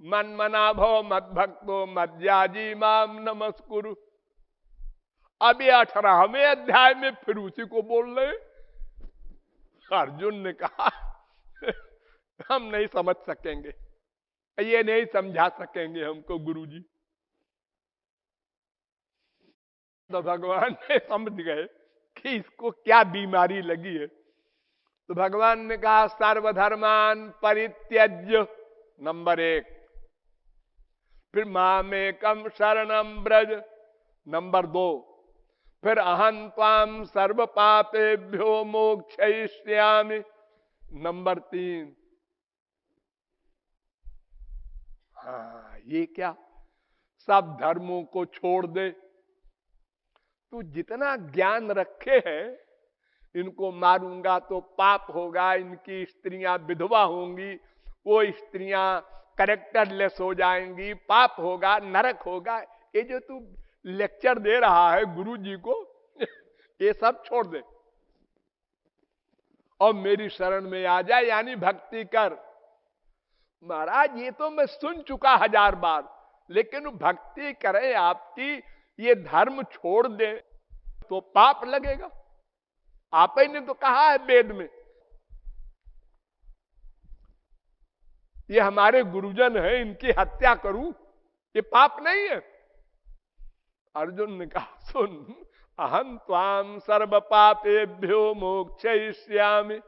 मन मना भव मद भक्तो मद्याजी माम नमस्कुरु। अब ये 18वें अध्याय में फिर उसी को बोल रहे। अर्जुन ने कहा हम नहीं समझ सकेंगे, ये नहीं समझा सकेंगे हमको गुरुजी। तो भगवान ने समझ गए कि इसको क्या बीमारी लगी है। तो भगवान ने कहा सर्वधर्मान परित्यज्य, नंबर 1। फिर मामेकम शरणम ब्रज, नंबर 2। फिर अहं त्वाम सर्व पापेभ्यो मोक्षयिष्यामि, नंबर 3। हाँ, ये क्या, सब धर्मों को छोड़ दे। तू जितना ज्ञान रखे है, इनको मारूंगा तो पाप होगा, इनकी स्त्रियां विधवा होंगी, वो स्त्रियां कैरेक्टरलेस हो जाएंगी, पाप होगा, नरक होगा, ये जो तू लेक्चर दे रहा है गुरु जी को, ये सब छोड़ दे और मेरी शरण में आ जाए, यानी भक्ति कर। महाराज ये तो मैं सुन चुका 1000 बार, लेकिन भक्ति करें आपकी, ये धर्म छोड़ दे तो पाप लगेगा। आप ही ने तो कहा है वेद में, ये हमारे गुरुजन है, इनकी हत्या करूं, ये पाप नहीं है। अर्जुन ने कहा सुन, अहं त्वाम सर्व पापेभ्यो मोक्षयिष्यामि।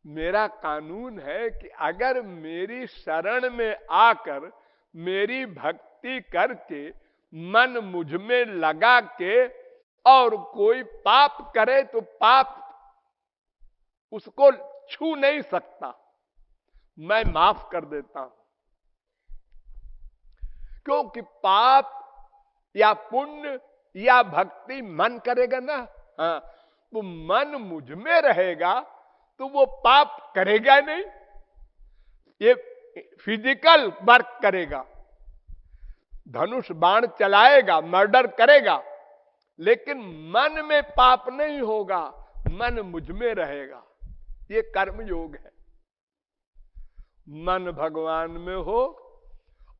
मेरा कानून है कि अगर मेरी शरण में आकर मेरी भक्ति करके मन मुझ में लगा के और कोई पाप करे तो पाप उसको छू नहीं सकता, मैं माफ कर देता हूं। क्योंकि पाप या पुण्य या भक्ति मन करेगा ना, हाँ, तो मन मुझ में रहेगा तो वो पाप करेगा नहीं, ये फिजिकल वर्क करेगा, धनुष बाण चलाएगा, मर्डर करेगा, लेकिन मन में पाप नहीं होगा, मन मुझ में रहेगा। ये कर्म योग है। मन भगवान में हो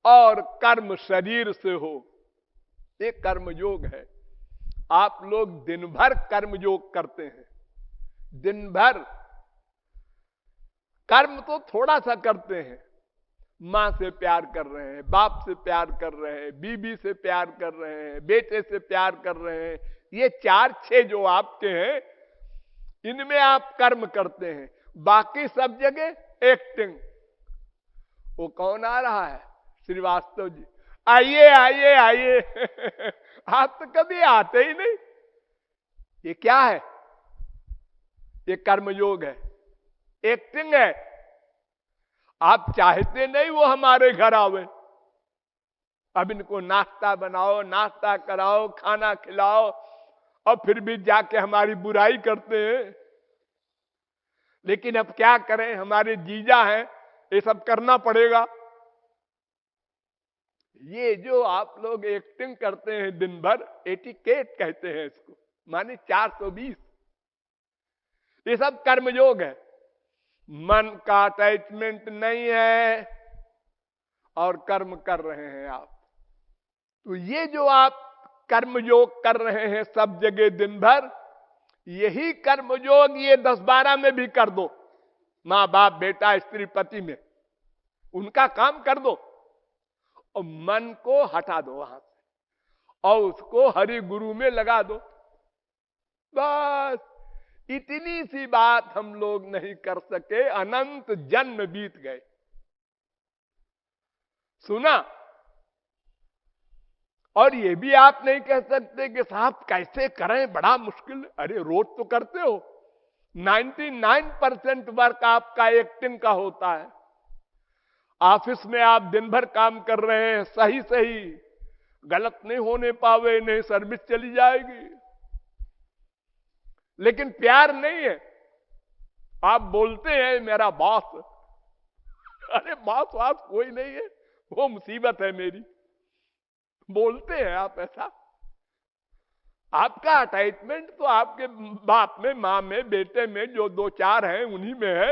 और कर्म शरीर से हो, ये कर्म योग है। आप लोग दिन भर कर्म योग करते हैं, दिन भर कर्म तो थोड़ा सा करते हैं, मां से प्यार कर रहे हैं, बाप से प्यार कर रहे हैं, बीबी से प्यार कर रहे हैं, बेटे से प्यार कर रहे हैं, ये 4-6 जो आपके हैं, इनमें आप कर्म करते हैं। बाकी सब जगह एक्टिंग। वो कौन आ रहा है? श्रीवास्तव जी, आइए आइए आइए आप तो कभी आते ही नहीं। ये क्या है? ये कर्मयोग है, एक्टिंग है। आप चाहते नहीं वो हमारे घर आवे, अब इनको नाश्ता बनाओ, नाश्ता कराओ, खाना खिलाओ, और फिर भी जाके हमारी बुराई करते हैं। लेकिन अब क्या करें, हमारे जीजा हैं, ये सब करना पड़ेगा। ये जो आप लोग एक्टिंग करते हैं दिन भर, एटिकेट कहते हैं इसको, माने 420, ये सब कर्मयोग है। मन का अटैचमेंट नहीं है और कर्म कर रहे हैं आप। तो ये जो आप कर्मयोग कर रहे हैं सब जगह दिन भर, यही कर्मयोग ये 10-12 में भी कर दो, मां बाप बेटा स्त्री पति में, उनका काम कर दो और मन को हटा दो वहां से और उसको हरि गुरु में लगा दो। बस इतनी सी बात हम लोग नहीं कर सके, अनंत जन्म बीत गए। सुना? और ये भी आप नहीं कह सकते कि साहब कैसे करें, बड़ा मुश्किल। अरे रोज तो करते हो। 99% वर्क आपका एक्टिंग का होता है। ऑफिस में आप दिन भर काम कर रहे हैं, सही सही, गलत नहीं होने पावे, नहीं सर्विस चली जाएगी। लेकिन प्यार नहीं है। आप बोलते हैं मेरा बॉस, अरे बॉस वास कोई नहीं है, वो मुसीबत है मेरी, बोलते हैं आप ऐसा। आपका अटैचमेंट तो आपके बाप में, मां में, बेटे में, जो 2-4 हैं उन्हीं में है।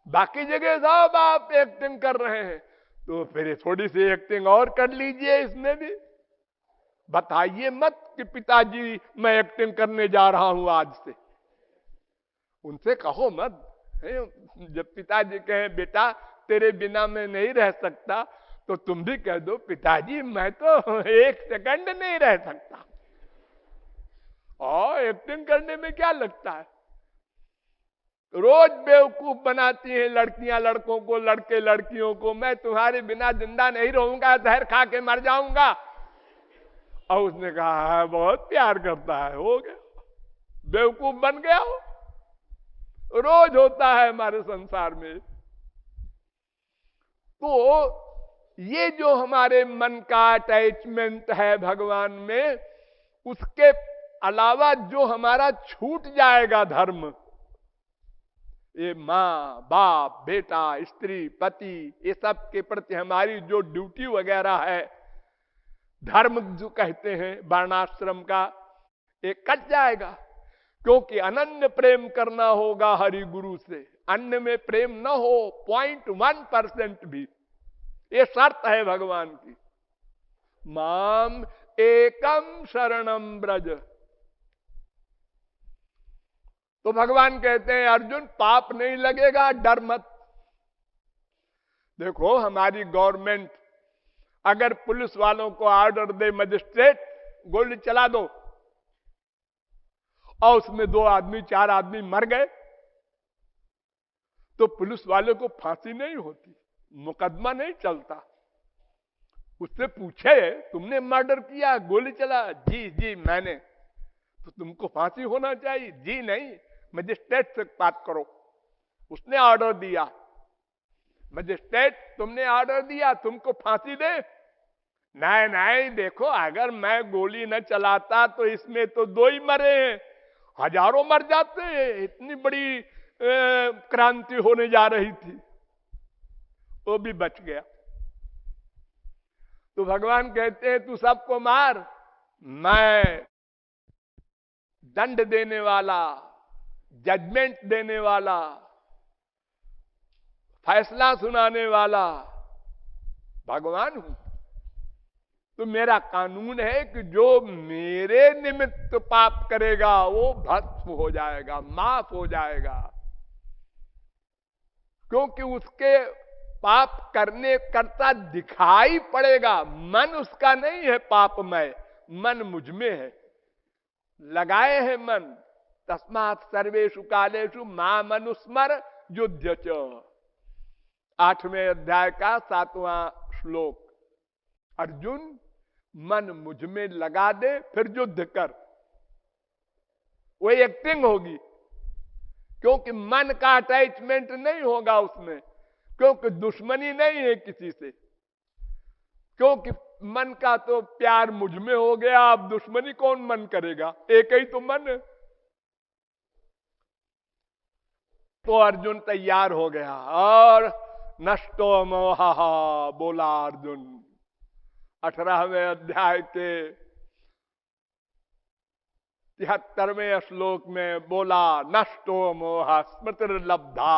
बाकी जगह सब आप एक्टिंग कर रहे हैं, तो फिर थोड़ी सी एक्टिंग और कर लीजिए इसमें भी। बताइए मत कि पिताजी मैं एक्टिंग करने जा रहा हूं आज से, उनसे कहो मत। जब पिताजी कहें बेटा तेरे बिना मैं नहीं रह सकता, तो तुम भी कह दो पिताजी मैं तो एक सेकंड नहीं रह सकता। और एक्टिंग करने में क्या लगता है? रोज बेवकूफ बनाती हैं लड़कियां लड़कों को, लड़के लड़कियों को, मैं तुम्हारे बिना जिंदा नहीं रहूंगा, जहर खा के मर जाऊंगा। और उसने कहा है बहुत प्यार करता है, हो गया बेवकूफ बन गया हो। रोज होता है हमारे संसार में। तो ये जो हमारे मन का अटैचमेंट है भगवान में, उसके अलावा जो हमारा छूट जाएगा धर्म, ये माँ बाप बेटा स्त्री पति, ये सब के प्रति हमारी जो ड्यूटी वगैरह है, धर्म जो कहते हैं वर्णाश्रम का, ये कट जाएगा। क्योंकि अनन्य प्रेम करना होगा हरि गुरु से, अन्य में प्रेम न हो 0.1% भी, ये शर्त है भगवान की। माम एकम शरणम ब्रज। तो भगवान कहते हैं अर्जुन पाप नहीं लगेगा, डर मत। देखो हमारी गवर्नमेंट अगर पुलिस वालों को ऑर्डर दे मजिस्ट्रेट गोली चला दो, और उसमें 2 आदमी 4 आदमी मर गए, तो पुलिस वाले को फांसी नहीं होती, मुकदमा नहीं चलता। उससे पूछे तुमने मर्डर किया, गोली चला, जी जी मैंने, तो तुमको फांसी होना चाहिए। जी नहीं, मजिस्ट्रेट से बात करो, उसने ऑर्डर दिया। मजिस्ट्रेट तुमने ऑर्डर दिया, तुमको फांसी दे। नहीं नहीं, देखो अगर मैं गोली न चलाता तो इसमें तो 2 ही मरे हैं, हजारों मर जाते हैं, इतनी बड़ी क्रांति होने जा रही थी, वो भी बच गया। तो भगवान कहते हैं तू सबको मार, मैं दंड देने वाला, जजमेंट देने वाला, फैसला सुनाने वाला भगवान हूं। तो मेरा कानून है कि जो मेरे निमित्त पाप करेगा वो भस्म हो जाएगा, माफ हो जाएगा। क्योंकि उसके पाप करने करता दिखाई पड़ेगा, मन उसका नहीं है पापमय, मन मुझ में है, लगाए है मन। तस्मात् सर्वेषु कालेषु मां मनुस्मर युध्य च, 8वें अध्याय का 7वां श्लोक। अर्जुन मन मुझ में लगा दे, फिर युद्ध कर। वो एक्टिंग होगी, क्योंकि मन का अटैचमेंट नहीं होगा उसमें, क्योंकि दुश्मनी नहीं है किसी से, क्योंकि मन का तो प्यार मुझ में हो गया, अब दुश्मनी कौन मन करेगा, एक ही तो मन है। तो अर्जुन तैयार हो गया और नष्टो मोह, बोला अर्जुन 18वें अध्याय के 73वें श्लोक में बोला, नष्टो मोह स्मृतिर्लब्धा।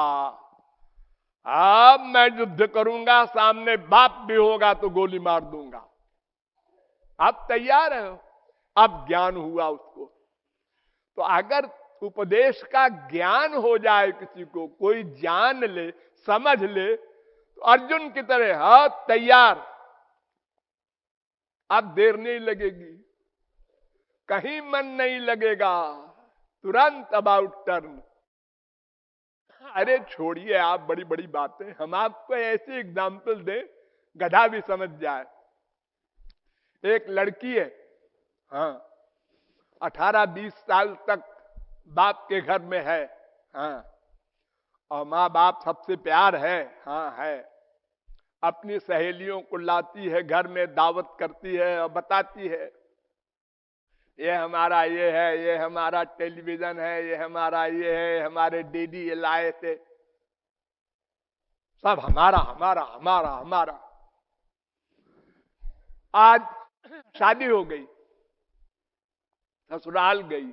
अब मैं युद्ध करूंगा, सामने बाप भी होगा तो गोली मार दूंगा। अब तैयार है, अब ज्ञान हुआ उसको। तो अगर उपदेश का ज्ञान हो जाए, किसी को कोई जान ले समझ ले, तो अर्जुन की तरह हाँ तैयार, अब देर नहीं लगेगी, कहीं मन नहीं लगेगा, तुरंत अबाउट टर्न। अरे छोड़िए आप बड़ी बड़ी बातें, हम आपको ऐसे एग्जाम्पल दें गधा भी समझ जाए। एक लड़की है, हाँ 18-20 साल तक बाप के घर में है, हाँ, और माँ बाप सबसे प्यार है, हाँ है। अपनी सहेलियों को लाती है घर में, दावत करती है और बताती है ये हमारा ये है, ये हमारा टेलीविजन है, ये हमारा ये है, हमारे डीडी ये लाए थे, सब हमारा हमारा हमारा हमारा। आज शादी हो गई, ससुराल गई,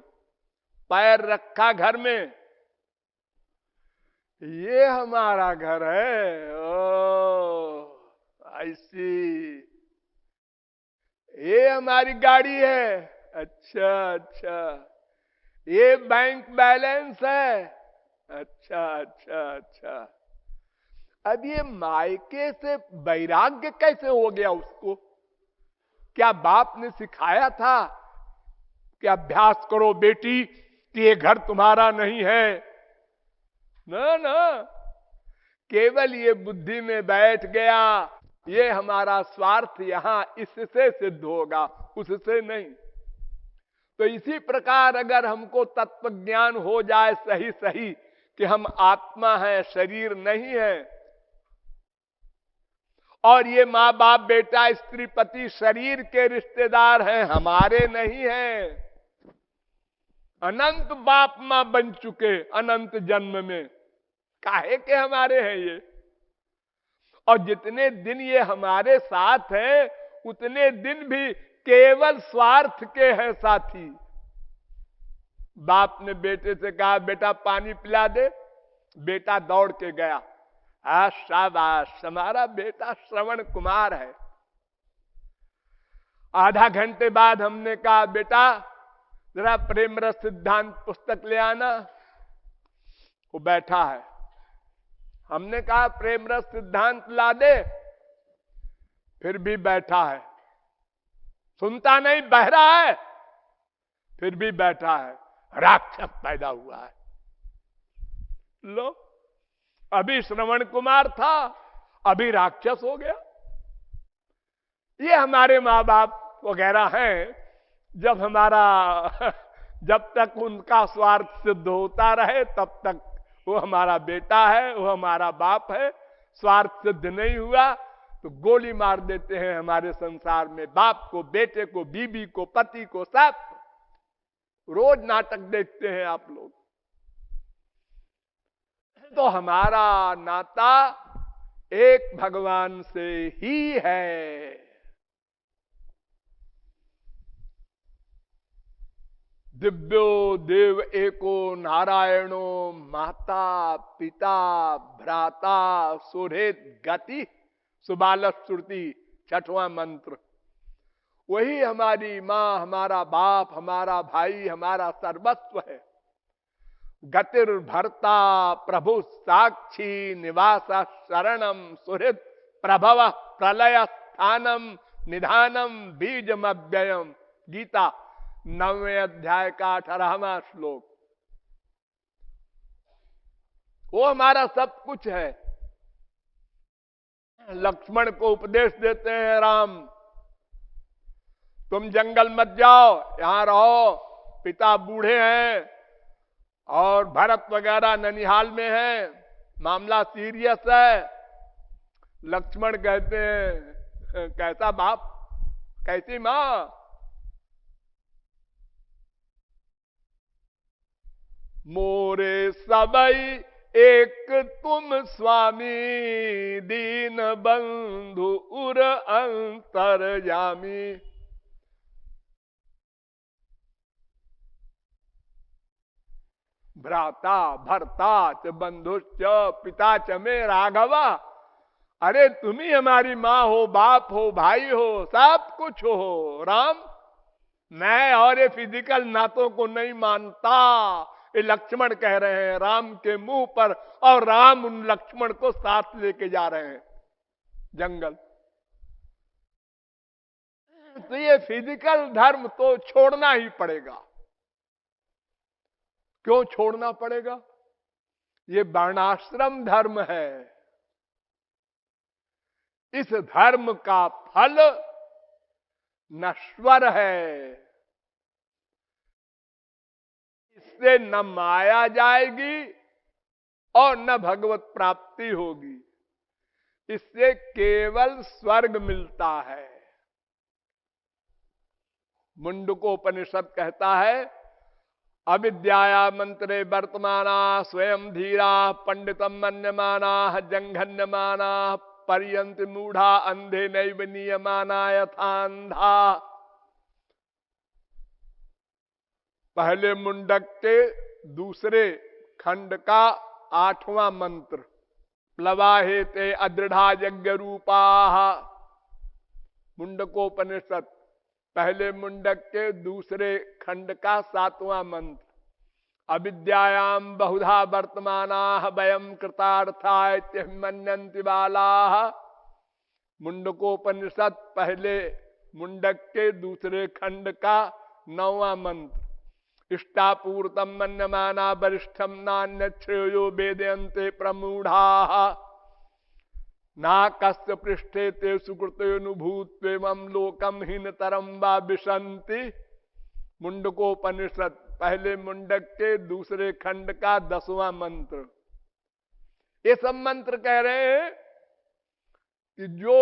पैर रखा घर में ये हमारा घर है। ओ ऐसी, ये हमारी गाड़ी है। अच्छा अच्छा, ये बैंक बैलेंस है। अच्छा अच्छा अच्छा। अब ये मायके से वैराग्य कैसे हो गया उसको? क्या बाप ने सिखाया था कि अभ्यास करो बेटी कि ये घर तुम्हारा नहीं है? ना ना, केवल ये बुद्धि में बैठ गया ये हमारा स्वार्थ यहां इससे सिद्ध होगा, उससे नहीं। तो इसी प्रकार अगर हमको तत्व ज्ञान हो जाए सही सही कि हम आत्मा हैं, शरीर नहीं है, और ये माँ बाप बेटा स्त्री पति शरीर के रिश्तेदार हैं, हमारे नहीं हैं। अनंत बाप माँ बन चुके अनंत जन्म में, काहे के हमारे हैं ये? और जितने दिन ये हमारे साथ हैं उतने दिन भी केवल स्वार्थ के हैं साथी। बाप ने बेटे से कहा बेटा पानी पिला दे, बेटा दौड़ के गया। शाबाश, हमारा बेटा श्रवण कुमार है। आधा घंटे बाद हमने कहा बेटा जरा प्रेम रस सिद्धांत पुस्तक ले आना। वो बैठा है। हमने कहा प्रेम रस सिद्धांत ला दे, फिर भी बैठा है, सुनता नहीं, बहरा है, फिर भी बैठा है। राक्षस पैदा हुआ है। लो, अभी श्रवण कुमार था, अभी राक्षस हो गया। ये हमारे माँ बाप वगैरह हैं। जब हमारा जब तक उनका स्वार्थ सिद्ध होता रहे तब तक वो हमारा बेटा है, वो हमारा बाप है। स्वार्थ सिद्ध नहीं हुआ तो गोली मार देते हैं हमारे संसार में, बाप को, बेटे को, बीबी को, पति को, सब। रोज नाटक देखते हैं आप लोग। तो हमारा नाता एक भगवान से ही है। दिव्यो देव एको नारायणो माता पिता भ्राता सुहृद गति सुबालक श्रुति, छठवां मंत्र। वही हमारी मां, हमारा बाप, हमारा भाई, हमारा सर्वस्व है। गतिर भर्ता प्रभु साक्षी निवास शरणम सुहृद प्रभव प्रलय स्थानम निधानम बीजमव्ययम। गीता 9वें अध्याय का 18वां श्लोक। वो हमारा सब कुछ है। लक्ष्मण को उपदेश देते हैं राम, तुम जंगल मत जाओ, यहां रहो, पिता बूढ़े हैं और भरत वगैरह ननिहाल में है, मामला सीरियस है। लक्ष्मण कहते हैं कैसा बाप, कैसी मां? मोरे सबई एक तुम स्वामी, दीन बंधु उर अंतरयामी। भ्राता भर्ता च बंधुश्च पिता च मे राघवा। अरे तुम ही हमारी माँ हो, बाप हो, भाई हो, सब कुछ हो राम। मैं और ये फिजिकल नातों को नहीं मानता, ये लक्ष्मण कह रहे हैं राम के मुंह पर। और राम उन लक्ष्मण को साथ लेके जा रहे हैं जंगल। तो ये फिजिकल धर्म तो छोड़ना ही पड़ेगा। क्यों छोड़ना पड़ेगा? ये वर्णाश्रम धर्म है। इस धर्म का फल नश्वर है। इससे न माया जाएगी और न भगवत प्राप्ति होगी। इससे केवल स्वर्ग मिलता है। मुंडकोपनिषद कहता है अविद्याया मंत्रे वर्तमाना स्वयं धीरा पंडितम मन्यमाना जंघन्यमाना पर्यंत मूढ़ा अंधे नैव नियमाना यथांधा। पहले मुंडक के दूसरे खंड का 8वां मंत्र, प्लवाहेते अदृढ़ा यज्ञ रूपा। मुंडकोपनिषद पहले मुंडक के दूसरे खंड का 7वां मंत्र, अविद्यायाम बहुधा वर्तमाना वयम कृतार्था मन्यन्ति बालाः। मुंडकोपनिषद पहले मुंडक के दूसरे खंड का 9वां मंत्र, इष्टापूर्तम मन्यमाना वरिष्ठम नान्य श्रेयो वेदयन्ते प्रमूढ़ाः ना कस्य पृष्ठे ते सुकृतेनुभूत्वेमं लोकम हीनतरम वा विशन्ति। मुंडकोपनिषद पहले मुंडक के दूसरे खंड का 10वां मंत्र। ये सब मंत्र कह रहे हैं कि जो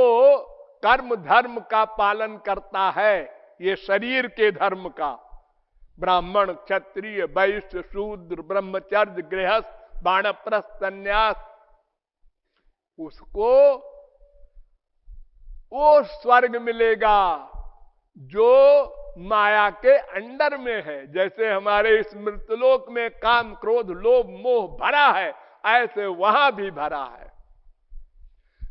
कर्म धर्म का पालन करता है, ये शरीर के धर्म का, ब्राह्मण क्षत्रिय वैश्य शूद्र ब्रह्मचर्य गृहस्थ वानप्रस्थ संन्यास, उसको वो स्वर्ग मिलेगा जो माया के अंडर में है। जैसे हमारे इस मृतलोक में काम क्रोध लोभ मोह भरा है, ऐसे वहां भी भरा है।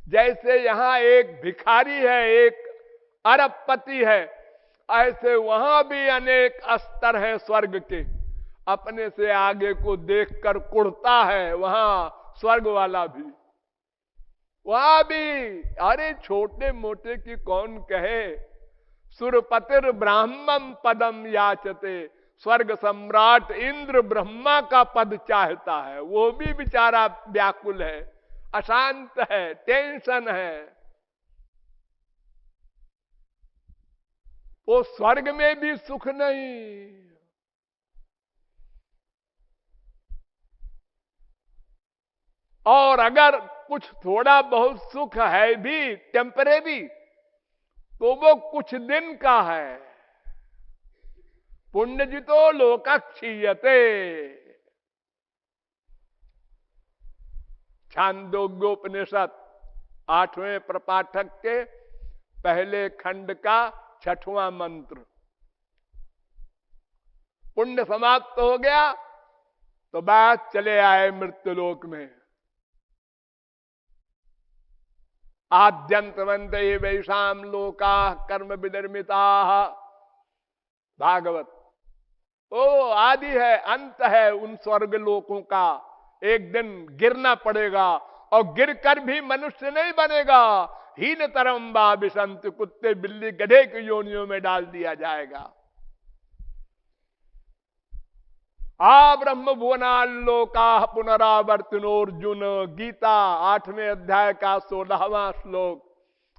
जैसे यहां एक भिखारी है, एक अरबपति है, ऐसे वहां भी अनेक स्तर हैं स्वर्ग के। अपने से आगे को देखकर कुढ़ता है वहां स्वर्ग वाला भी, वहां भी। अरे छोटे मोटे की कौन कहे, सुरपतिर ब्राह्मण पदम याचते, स्वर्ग सम्राट इंद्र ब्रह्मा का पद चाहता है, वो भी बेचारा व्याकुल है, अशांत है, टेंशन है। वो स्वर्ग में भी सुख नहीं। और अगर कुछ थोड़ा बहुत सुख है भी टेम्परेरी, तो वो कुछ दिन का है। पुण्यजितो लोकक्षीयते। छांदोग्योपनिषद 8वें प्रपाठक के पहले खंड का 6वां मंत्र। पुण्य समाप्त हो गया तो बात चले आए मृत्युलोक में। आद्यंतवंत वैशाम लोका कर्म विनिर्मिता। भागवत। ओ आदि है, अंत है उन स्वर्ग लोकों का। एक दिन गिरना पड़ेगा, और गिरकर भी मनुष्य नहीं बनेगा। हीन तरम बा विसंत, कुत्ते बिल्ली गधे की योनियों में डाल दिया जाएगा। आ ब्रह्म भुवनालोका पुनरावर्तनोर्जुन। गीता 8वें अध्याय का 16वां श्लोक।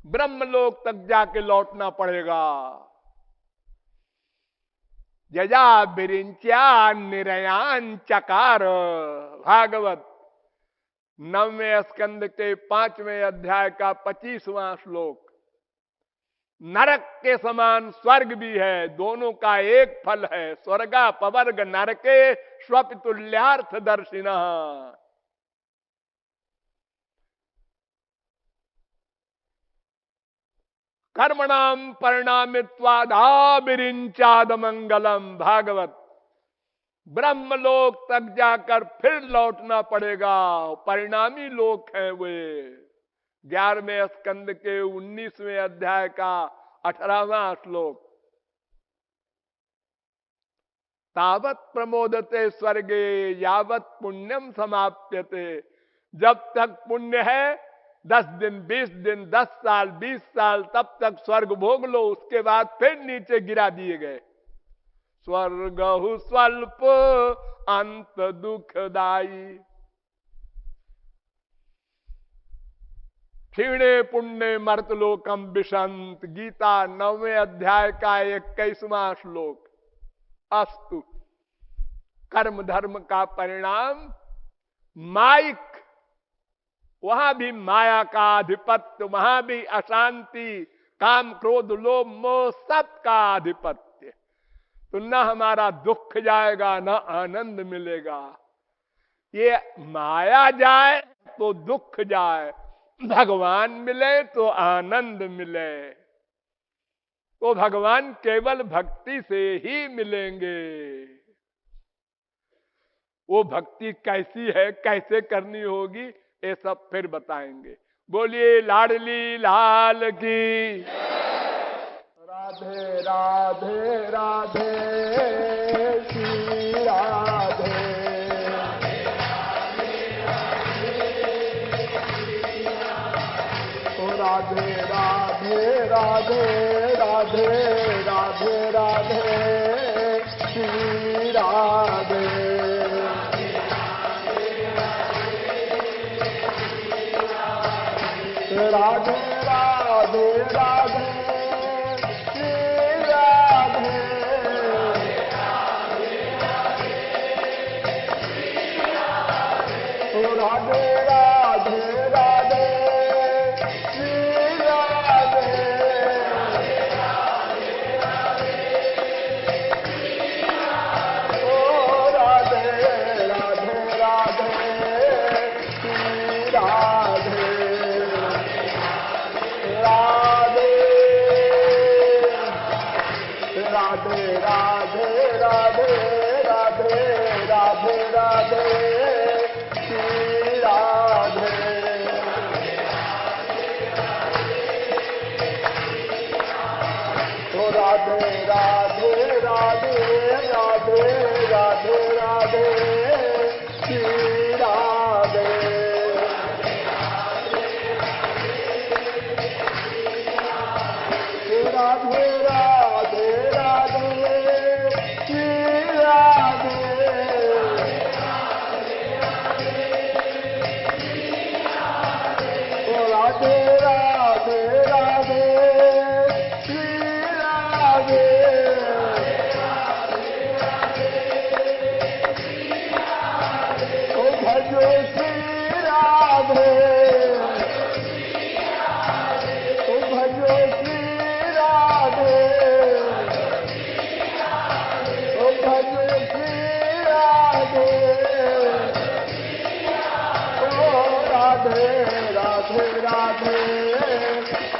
ब्रह्मलोक तक जाके लौटना पड़ेगा। जजा बिरिंच्या निरयान चकार। भागवत 9वें स्कंद के 5वें अध्याय का 25वां श्लोक। नरक के समान स्वर्ग भी है, दोनों का एक फल है। स्वर्गा पवर्ग नरके स्वपितुल्यार्थ दर्शिनः। कर्मणाम परिणामित्वादा विरिंचाद मंगलम। भागवत। ब्रह्मलोक तक जाकर फिर लौटना पड़ेगा। परिणामी लोक है वे। 11वें स्कंद के 19वें अध्याय का 18वां श्लोक। तावत प्रमोदते स्वर्गे यावत पुण्यम समाप्यते। जब तक पुण्य है 10 दिन 20 दिन 10 साल 20 साल, तब तक स्वर्ग भोग लो। उसके बाद फिर नीचे गिरा दिए गए। स्वर्गहु स्वल्प अंत दुखदाई। क्षीणे पुण्य मर्तलोकम विशंत। गीता 9वें अध्याय का 21वां श्लोक। अस्तु। कर्म धर्म का परिणाम माइक, वहां भी माया का आधिपत्य, वहां भी अशांति, काम क्रोध लोभ मोह सब का आधिपत्य। तो न हमारा दुख जाएगा न आनंद मिलेगा। ये माया जाए तो दुख जाए, भगवान मिले तो आनंद मिले। तो भगवान केवल भक्ति से ही मिलेंगे। वो भक्ति कैसी है, कैसे करनी होगी, ये सब फिर बताएंगे। बोलिए लाडली लाल की। राधे राधे राधे श्री राधे। राधे राधे राधे राधे राधे राधे श्री राधे। राधे राधे राधे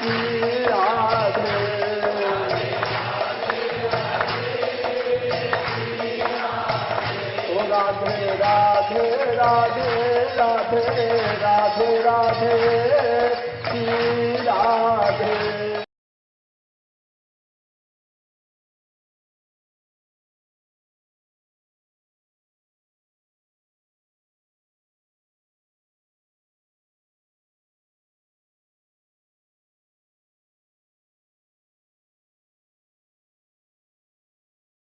श्री राधे। राधे राधे राधे राधे राधे राधे श्री राधे।